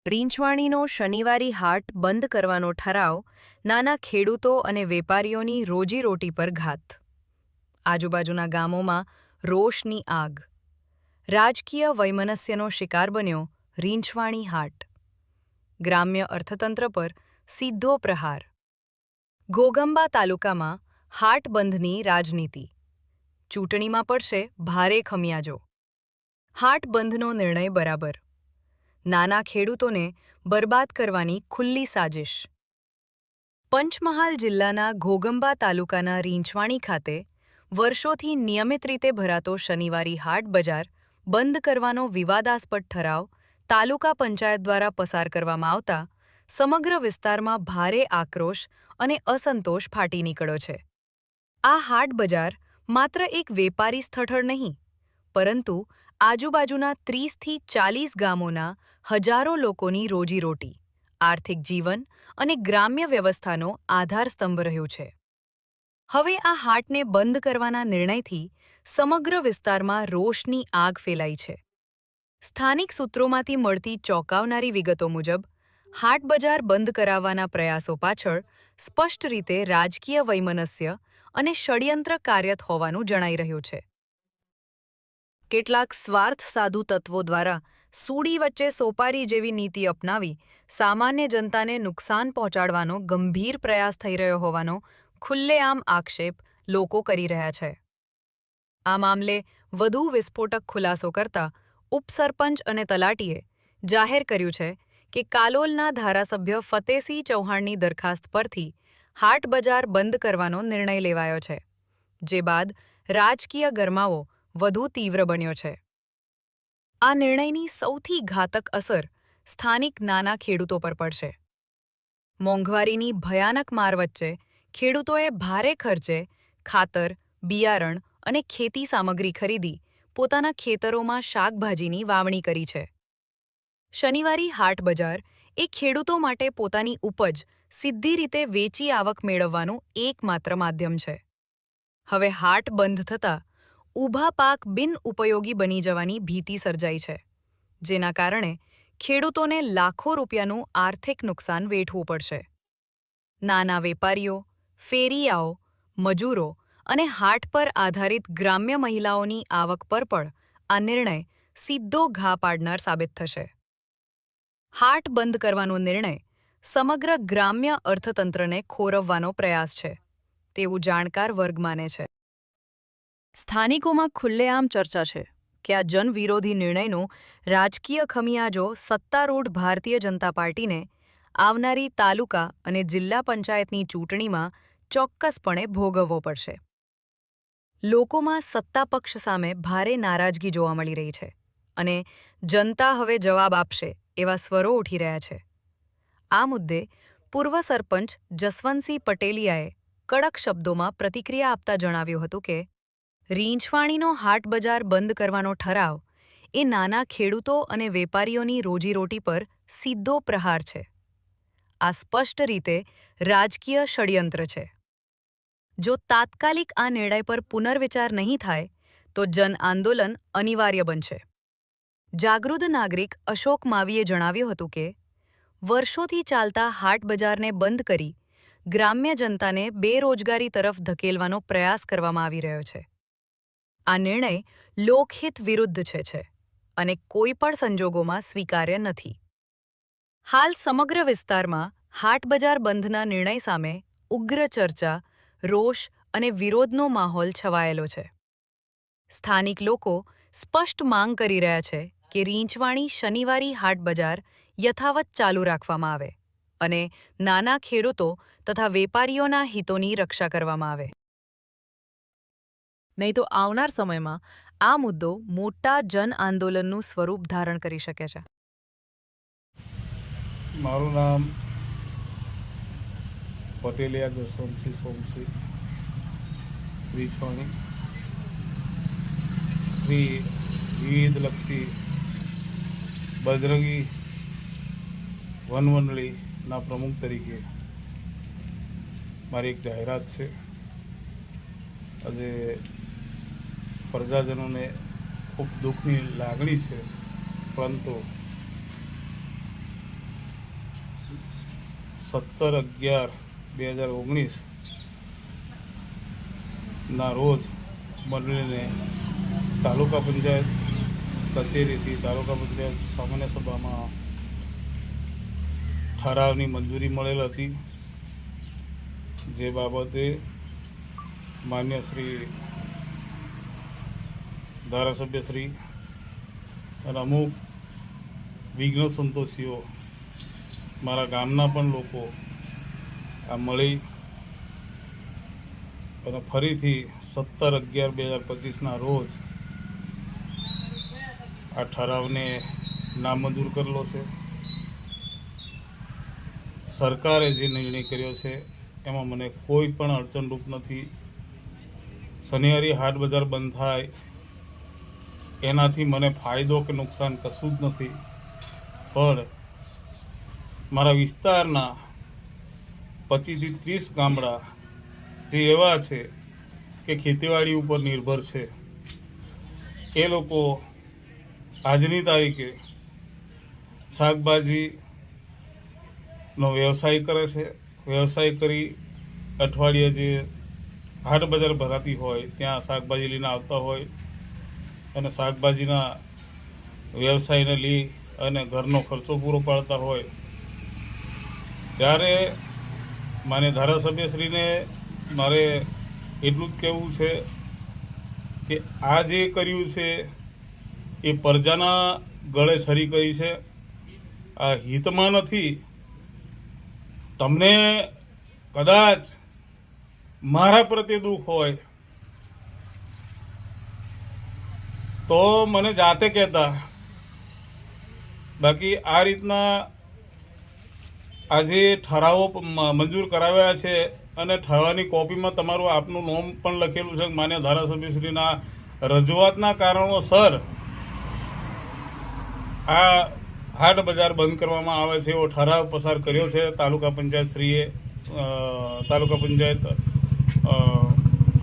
રીંછવાણીનો શનિવારી હાટ બંધ કરવાનો ઠરાવ નાના ખેડૂતો અને વેપારીઓની રોજીરોટી પર ઘાત. આજુબાજુના ગામોમાં રોષની આગ. રાજકીય વૈમનસ્યનો શિકાર બન્યો રીંછવાણી હાટ. ગ્રામ્ય અર્થતંત્ર પર સીધો પ્રહાર. ઘોગંબા તાલુકામાં હાટ બંધની રાજનીતિ. ચૂંટણીમાં પડશે ભારે ખમિયાજો. હાટ બંધનો નિર્ણય બરાબર. નાના ખેડૂતોને બરબાદ કરવાની ખુલ્લી સાજિશ. પંચમહાલ જિલ્લાના ઘોગંબા તાલુકાના રીંછવાણી ખાતે વર્ષોથી નિયમિત રીતે ભરાતો શનિવારી હાટ બજાર બંધ કરવાનો વિવાદાસ્પદ ઠરાવ તાલુકા પંચાયત દ્વારા પસાર કરવામાં આવતા સમગ્ર વિસ્તારમાં ભારે આક્રોશ અને અસંતોષ ફાટી નીકળ્યો છે. આ હાટ બજાર માત્ર એક વેપારી સ્થળ નહીં, પરંતુ આજુબાજુના 30થી 40 ગામોના હજારો લોકોની રોજીરોટી, આર્થિક જીવન અને ગ્રામ્ય વ્યવસ્થાનો આધારસ્તંભ રહ્યું છે. હવે આ હાટને બંધ કરવાના નિર્ણયથી સમગ્ર વિસ્તારમાં રોષની આગ ફેલાઈ છે. સ્થાનિક સૂત્રોમાંથી મળતી ચોંકાવનારી વિગતો મુજબ હાટ બજાર બંધ કરાવવાના પ્રયાસો પાછળ સ્પષ્ટ રીતે રાજકીય વૈમનસ્ય અને ષડયંત્ર કાર્યરત હોવાનું જણાઈ રહ્યું છે. કેટલાક સ્વાર્થ સાધુ તત્વો દ્વારા સૂડી વચ્ચે સોપારી જેવી નીતિ અપનાવી સામાન્ય જનતાને નુકસાન પહોંચાડવાનો ગંભીર પ્રયાસ થઈ રહ્યો હોવાનો ખુલ્લેઆમ આક્ષેપ લોકો કરી રહ્યા છે. આ મામલે વધુ વિસ્ફોટક ખુલાસો કરતા ઉપસરપંચ અને તલાટીએ જાહેર કર્યું છે કે કાલોલના ધારાસભ્ય ફતેસિંહ ચૌહાણની દરખાસ્ત પરથી હાટ બજાર બંધ કરવાનો નિર્ણય લેવાયો છે, જે બાદ રાજકીય ગરમાવો વધુ તીવ્ર બન્યો છે. આ નિર્ણયની સૌથી ઘાતક અસર સ્થાનિક નાના ખેડૂતો પર પડશે. મોંઘવારીની ભયાનક માર વચ્ચે ખેડૂતોએ ભારે ખર્ચે ખાતર, બિયારણ અને ખેતી સામગ્રી ખરીદી પોતાના ખેતરોમાં શાકભાજીની વાવણી કરી છે. શનિવારી હાટ બજાર એ ખેડૂતો માટે પોતાની ઉપજ સીધી રીતે વેચી આવક મેળવવાનું એકમાત્ર માધ્યમ છે. હવે હાટ બંધ થતાં ઊભા પાક બિનઉપયોગી બની જવાની ભીતિ સર્જાઈ છે, જેના કારણે ખેડૂતોને લાખો રૂપિયાનું આર્થિક નુકસાન વેઠવું પડશે. નાના વેપારીઓ, ફેરિયાઓ, મજૂરો અને હાટ પર આધારિત ગ્રામ્ય મહિલાઓની આવક પર પણ આ નિર્ણય સીધો ઘા પાડનાર સાબિત થશે. હાટ બંધ કરવાનો નિર્ણય સમગ્ર ગ્રામ્ય અર્થતંત્રને ખોરવવાનો પ્રયાસ છે, તેવું જાણકાર વર્ગ માને છે. સ્થાનિકોમાં ખુલ્લેઆમ ચર્ચા છે કે આ જનવિરોધી નિર્ણયનો રાજકીય ખમિયાજો સત્તારૂઢ ભારતીય જનતા પાર્ટીને આવનારી તાલુકા અને જિલ્લા પંચાયતની ચૂંટણીમાં ચોક્કસપણે ભોગવવો પડશે. લોકોમાં સત્તાપક્ષ સામે ભારે નારાજગી જોવા મળી રહી છે અને જનતા હવે જવાબ આપશે એવા સ્વરો ઉઠી રહ્યા છે. આ મુદ્દે પૂર્વ સરપંચ જસવંતસિંહ પટેલિયાએ કડક શબ્દોમાં પ્રતિક્રિયા આપતા જણાવ્યું હતું કે રીંછવાણીનો હાટ બજાર બંધ કરવાનો ઠરાવ એ નાના ખેડૂતો અને વેપારીઓની રોજીરોટી પર સીધો પ્રહાર છે. આ સ્પષ્ટ રીતે રાજકીય ષડયંત્ર છે. જો તાત્કાલિક આ નિર્ણય પર પુનર્વિચાર નહીં થાય તો જન આંદોલન અનિવાર્ય બનશે. જાગૃત નાગરિક અશોક માવીએ જણાવ્યું હતું કે વર્ષોથી ચાલતા હાટ બજારને બંધ કરી ગ્રામ્ય જનતાને બેરોજગારી તરફ ધકેલવાનો પ્રયાસ કરવામાં આવી રહ્યો છે. આ નિર્ણય લોકહિત વિરુદ્ધ છે અને કોઈ પણ સંજોગોમાં સ્વીકાર્ય નથી. હાલ સમગ્ર વિસ્તારમાં હાટ બજાર બંધના નિર્ણય સામે ઉગ્ર ચર્ચા, રોષ અને વિરોધનો માહોલ છવાયેલો છે. સ્થાનિક લોકો સ્પષ્ટ માંગ કરી રહ્યા છે કે રીંછવાણી શનિવારી હાટ બજાર યથાવત ચાલુ રાખવામાં આવે અને નાના ખેડૂતો તથા વેપારીઓના હિતોની રક્ષા કરવામાં આવે. નહીં તો આવનાર સમયમાં આ મુદ્દો મોટા જન આંદોલનનું સ્વરૂપ ધારણ કરી શકે છે. મારું નામ પટેલિયા જસવંતસિંહ સોમસિંહ, રીંછવાણી શ્રી વિવિધલક્ષી બજરંગી વનમંડળીના પ્રમુખ તરીકે મારી એક જાહેરાત છે. આજે પ્રજાજનોને ખૂબ દુઃખની લાગણી છે, પરંતુ 17/11/2019 રોજ મંડળીને તાલુકા પંચાયત કચેરીથી તાલુકા પંચાયત સામાન્ય સભામાં ઠરાવની મંજૂરી મળેલ હતી, જે બાબતે માન્ય શ્રી ધારાસભ્ય શ્રી અને અમુક વિઘ્ન સંતોષીઓ મારા ગામના પણ લોકો આ મળી અને ફરીથી 17/11/2025 રોજ આ ઠરાવને નામંજૂર કરેલો છે. સરકારે જે નિર્ણય કર્યો છે એમાં મને કોઈ પણ અડચણરૂપ નથી. શનિવારે હાટ બજાર બંધ થાય એનાથી મને ફાયદો કે નુકસાન કશું જ નથી, પણ મારા વિસ્તારના 25 થી 30 ગામડા જે એવા છે કે ખેતીવાડી ઉપર નિર્ભર છે, એ લોકો આજની તારીખે શાકભાજીનો વ્યવસાય કરે છે. વ્યવસાય કરી અઠવાડિયે જે હાટ બજાર ભરાતી હોય ત્યાં શાકભાજી લઈને આવતા હોય અને શાકભાજીના વ્યવસાયને લઈ અને ઘરનો ખર્ચો પૂરો પાડતા હોય, ત્યારે મારે ધારાસભ્યશ્રીને મારે એટલું જ કહેવું છે કે આ જે કર્યું છે એ પ્રજાના ગળે છરી કરી છે, આ હિતમાં નથી. તમને કદાચ મારા પ્રત્યે દુઃખ હોય તો મને જાતે કહેતા, બાકી આ રીતના આજે ઠરાવો મંજૂર કરાવ્યા છે અને ઠરાવની કોપીમાં તમારું આપનું નામ પણ લખેલું છે. માન્ય ધારાસભ્યશ્રીના રજૂઆતના કારણોસર આ હાટ બજાર બંધ કરવામાં આવે છે એવો ઠરાવ પસાર કર્યો છે તાલુકા પંચાયત શ્રીએ, તાલુકા પંચાયત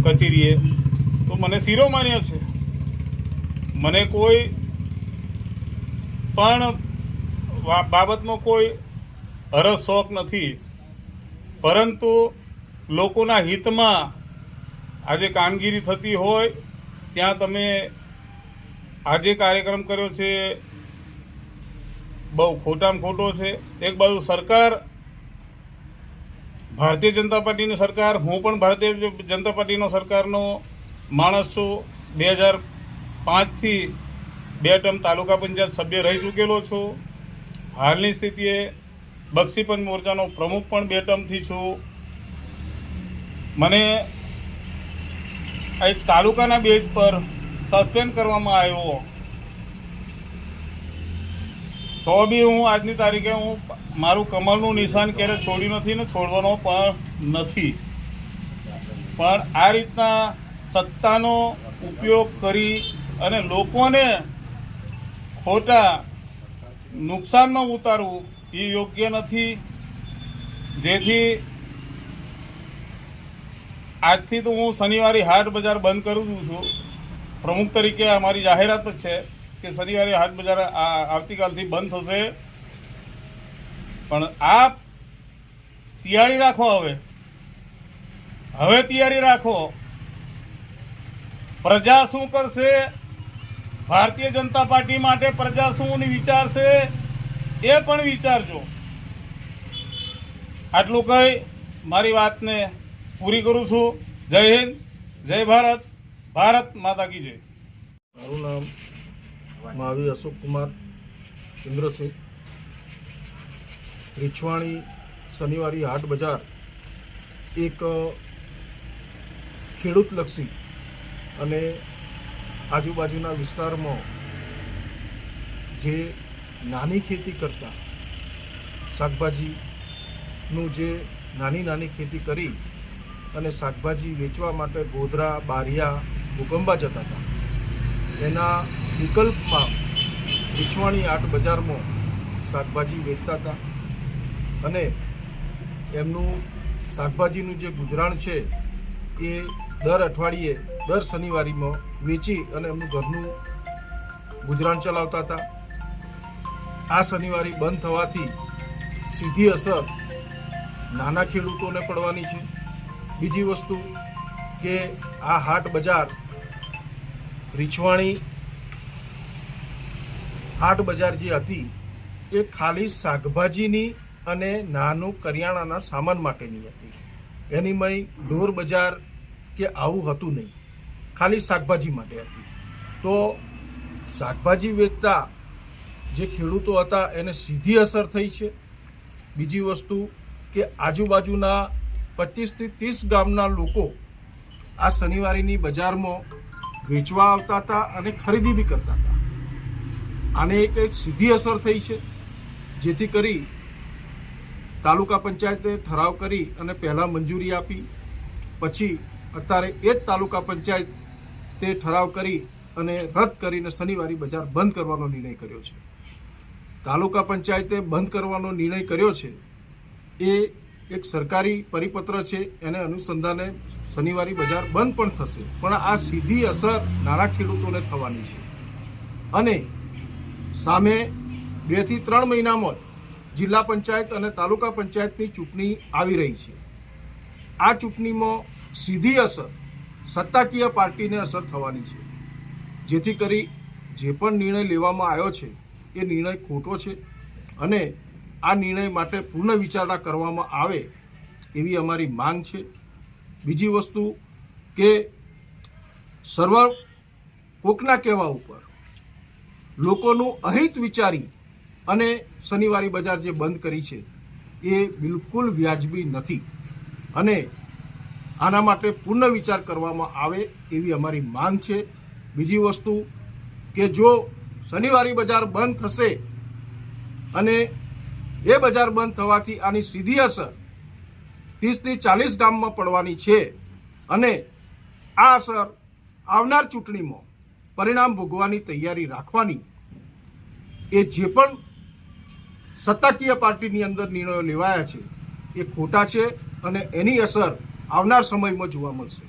કચેરીએ. તો મને શિરોમાન્ય છે, મને કોઈ પણ બાબતનો કોઈ હરસ શોખ નથી, પરંતુ લોકોના હિતમાં આજે કામગીરી થતી હોય ત્યાં તમે આજે કાર્યક્રમ કર્યો છે બહુ ખોટામાં ખોટો છે. એક બાજુ સરકાર ભારતીય જનતા પાર્ટીની સરકાર, હું પણ ભારતીય જનતા પાર્ટીનો સરકારનો માણસ છું. 2005થી 2 ટર્મ તાલુકા પંચાયત સભ્ય રહી ચૂકેલો છું. હાલની સ્થિતિએ બક્ષીપંચ મોરચાનો પ્રમુખ પણ 2 ટર્મથી છું. મને એક તાલુકાના બેઝ પર સસ્પેન્ડ કરવામાં આવ્યો, તો બી હું આજની તારીખે હું મારું કમળનું નિશાન ક્યારે છોડ્યું નથી ને છોડવાનો પણ નથી. પણ આ રીતના સત્તાનો ઉપયોગ કરી અને લોકોને ખોટા નુકસાનમાં ઉતારવું એ યોગ્ય નથી. જેથી આજથી તો હું શનિવારે હાટ બજાર બંધ કરું છું. પ્રમુખ તરીકે અમારી જાહેરાત જ છે કે શનિવારે હાટ બજાર આવતીકાલથી બંધ થશે. પણ આપ તૈયારી રાખો, હવે તૈયારી રાખો. પ્રજા શું કરશે, ભારતીય જનતા પાર્ટી માટે પ્રજા શું વિચારશે એ પણ વિચારજો. આટલું કહી મારી વાતને પૂરી કરું છું. જય હિન્દ, જય ભારત, ભારત માતા કી જય. મારું નામ મહાવીર અશોક કુમાર ઇન્દ્રસિંહ. રીછવાણી શનિવારી હાટ બજાર એક ખેડૂતલક્ષી અને આજુબાજુના વિસ્તારમાં જે નાની ખેતી કરતા, શાકભાજીનું જે નાની ખેતી કરી અને શાકભાજી વેચવા માટે ગોધરા, બારિયા, ભૂકંબા જતા હતા, એના વિકલ્પમાં રીછવાણી હાટ બજારમાં શાકભાજી વેચતા હતા અને એમનું શાકભાજીનું જે ગુજરાન છે એ દર અઠવાડિયે, દર શનિવારીમાં વેચી અને એમનું ઘરનું ગુજરાન ચલાવતા હતા. આ શનિવારી બંધ થવાથી સીધી અસર નાના ખેડૂતોને પડવાની છે. બીજી વસ્તુ કે આ હાટ બજાર રીછવાણી હાટ બજાર જે હતી એ ખાલી શાકભાજીની અને નાનું કરિયાણાના સામાન માટેની હતી. એની મય ઢોર બજાર કે આવું હતું નહીં, ખાલી શાકભાજી માટે હતી. તો શાકભાજી વેચતા જે ખેડૂતો હતા એને સીધી અસર થઈ છે. બીજી વસ્તુ કે આજુબાજુના 25થી 30 ગામના લોકો આ શનિવારીની બજારમાં વેચવા આવતા હતા અને ખરીદી બી કરતા હતા. આને એક સીધી અસર થઈ છે, જેથી કરી તાલુકા પંચાયતે ઠરાવ કરી અને પહેલાં મંજૂરી આપી, પછી અત્યારે એ જ તાલુકા પંચાયતે ઠરાવ કરી અને રદ કરીને શનિવારી બજાર બંધ કરવાનો નિર્ણય કર્યો છે. તાલુકા પંચાયતે બંધ કરવાનો નિર્ણય કર્યો છે એ એક સરકારી પરિપત્ર છે, એને અનુસંધાને શનિવારી બજાર બંધ પણ થશે, પણ આ સીધી અસર નાના ખેડૂતોને થવાની છે. અને સામે 2 થી 3 મહિનામાં જિલ્લા પંચાયત અને તાલુકા પંચાયતની ચૂંટણી આવી રહી છે. આ ચૂંટણીમાં સીધી અસર સત્તાકીય પાર્ટીને અસર થવાની છે, જેથી કરી જે પણ નિર્ણય લેવામાં આવ્યો છે એ નિર્ણય ખોટો છે અને આ નિર્ણય માટે પૂર્ણ વિચારણા કરવામાં આવે એવી અમારી માંગ છે. બીજી વસ્તુ કે સર્વ કોકના કહેવા ઉપર લોકોનું અહિત વિચારી અને શનિવારી બજાર જે બંધ કરી છે એ બિલકુલ વ્યાજબી નથી અને આના માટે પૂર્ણ વિચાર કરવામાં આવે એવી અમારી માંગ છે. બીજી વસ્તુ કે જો શનિવારી બજાર બંધ થશે અને એ બજાર બંધ થવાથી આની સીધી અસર 30 થી 40 ગામમાં પડવાની છે અને આ અસર આવનાર ચૂંટણીમાં પરિણામ ભોગવાની તૈયારી રાખવાની. એ જે પણ સત્તાકીય પાર્ટીની અંદર નિર્ણયો લેવાયા છે એ ખોટા છે અને એની અસર આવનાર સમયમાં જોવા મળશે,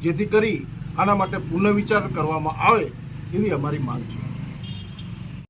જેથી કરી આના માટે પુનઃવિચાર કરવામાં આવે એવી અમારી માંગ છે.